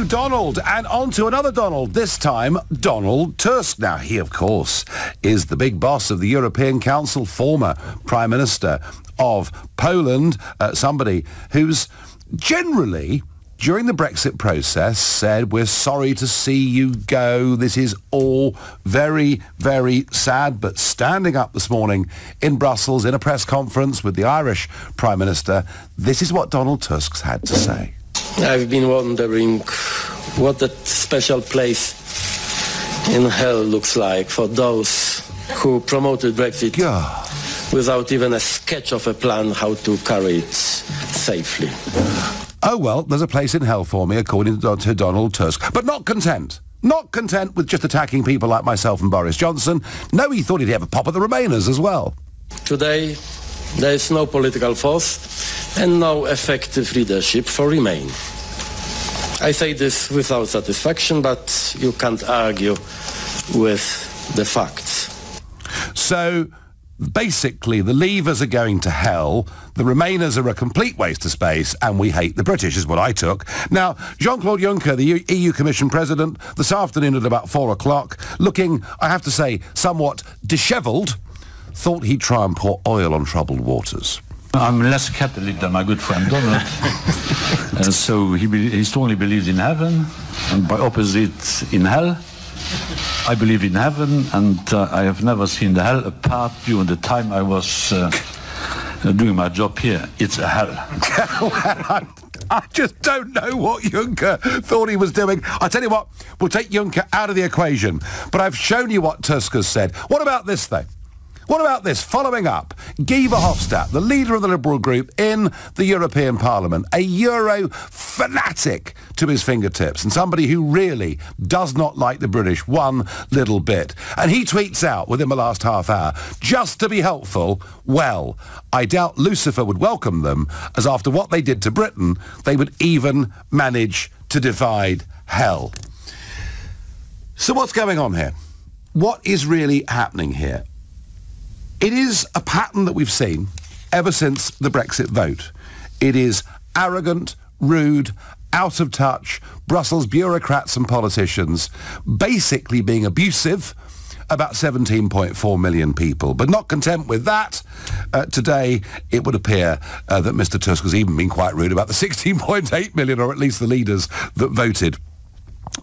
Donald, and on to another Donald, this time Donald Tusk. Now, he, of course, is the big boss of the European Council, former Prime Minister of Poland, somebody who's generally, during the Brexit process, said, we're sorry to see you go. This is all very, very sad. But standing up this morning in Brussels in a press conference with the Irish Prime Minister, this is what Donald Tusk's had to say. I've been wondering what that special place in hell looks like for those who promoted Brexit without even a sketch of a plan how to carry it safely. Oh, well, there's a place in hell for me, according to Donald Tusk. But not content. Not content with just attacking people like myself and Boris Johnson. No, he thought he'd have a pop at the Remainers as well. Today, there is no political force and no effective leadership for Remain. I say this without satisfaction, but you can't argue with the facts. So, basically, the Leavers are going to hell, the Remainers are a complete waste of space, and we hate the British, is what I took. Now, Jean-Claude Juncker, the EU Commission President, this afternoon at about 4 o'clock, looking, I have to say, somewhat dishevelled, thought he'd try and pour oil on troubled waters. I'm less Catholic than my good friend Donald. And so he strongly believes in heaven, and by opposite in hell. I believe in heaven, and I have never seen the hell apart during the time I was doing my job here. It's a hell. Well, I just don't know what Juncker thought he was doing. I tell you what, we'll take Juncker out of the equation. But I've shown you what Tusk has said. What about this, though? What about this? Following up, Guy Verhofstadt, the leader of the Liberal group in the European Parliament, a Euro fanatic to his fingertips, and somebody who really does not like the British one little bit. And he tweets out within the last half hour, just to be helpful, well, I doubt Lucifer would welcome them, as after what they did to Britain, they would even manage to divide hell. So what's going on here? What is really happening here? It is a pattern that we've seen ever since the Brexit vote. It is arrogant, rude, out of touch, Brussels bureaucrats and politicians basically being abusive about 17.4 million people. But not content with that, today it would appear that Mr. Tusk has even been quite rude about the 16.8 million, or at least the leaders that voted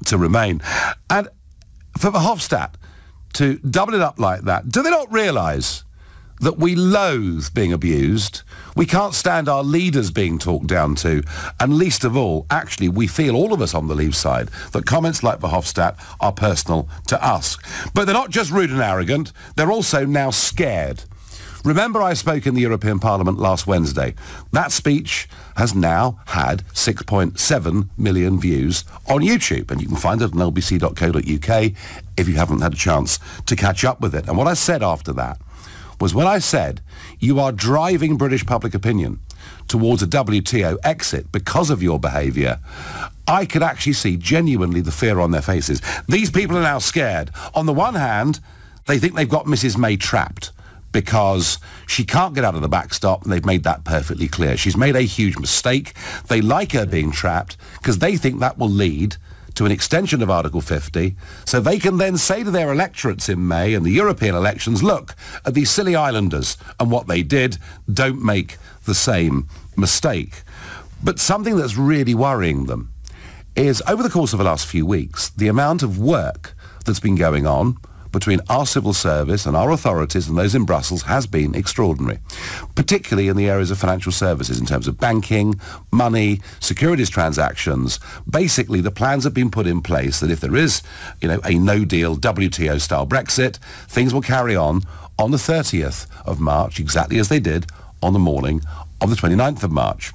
to remain. And for Verhofstadt to double it up like that, do they not realise that we loathe being abused? We can't stand our leaders being talked down to. And least of all, actually, we feel, all of us on the Leave side, that comments like Verhofstadt are personal to us. But they're not just rude and arrogant, they're also now scared. Remember, I spoke in the European Parliament last Wednesday. That speech has now had 6.7 million views on YouTube, and you can find it on lbc.co.uk if you haven't had a chance to catch up with it. And what I said after that was, when I said you are driving British public opinion towards a WTO exit because of your behaviour, I could actually see genuinely the fear on their faces. These people are now scared. On the one hand, they think they've got Mrs May trapped, because she can't get out of the backstop, and they've made that perfectly clear. She's made a huge mistake. They like her being trapped because they think that will lead to an extension of Article 50, so they can then say to their electorates in May and the European elections, look at these silly islanders and what they did, don't make the same mistake. But something that's really worrying them is, over the course of the last few weeks, the amount of work that's been going on between our civil service and our authorities and those in Brussels has been extraordinary, particularly in the areas of financial services in terms of banking, money, securities transactions. Basically, the plans have been put in place that if there is, a no-deal WTO-style Brexit, things will carry on the 30th of March, exactly as they did on the morning of the 29th of March.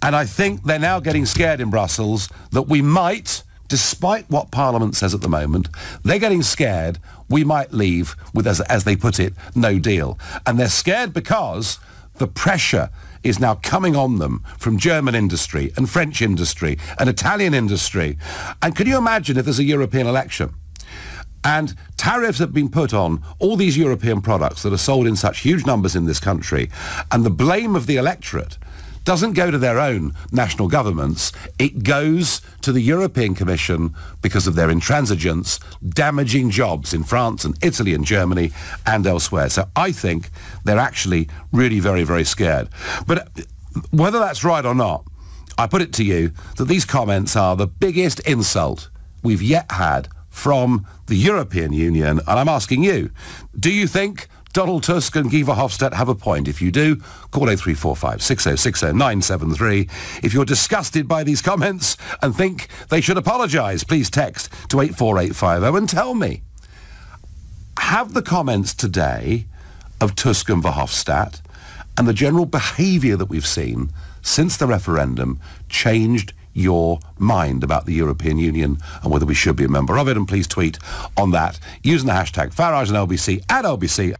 And I think they're now getting scared in Brussels that we might, despite what Parliament says at the moment, they're getting scared we might leave with, as they put it, no deal. And they're scared because the pressure is now coming on them from German industry and French industry and Italian industry. And can you imagine if there's a European election and tariffs have been put on all these European products that are sold in such huge numbers in this country, and the blame of the electorate doesn't go to their own national governments. It goes to the European Commission because of their intransigence, damaging jobs in France and Italy and Germany and elsewhere. So I think they're actually really very, very scared. But whether that's right or not, I put it to you that these comments are the biggest insult we've yet had from the European Union. And I'm asking you, do you think Donald Tusk and Guy Verhofstadt have a point? If you do, call 0345 6060 973. If you're disgusted by these comments and think they should apologise, please text to 84850 and tell me, have the comments today of Tusk and Verhofstadt and the general behaviour that we've seen since the referendum changed your mind about the European Union and whether we should be a member of it? And please tweet on that using the hashtag Farage and LBC at LBC.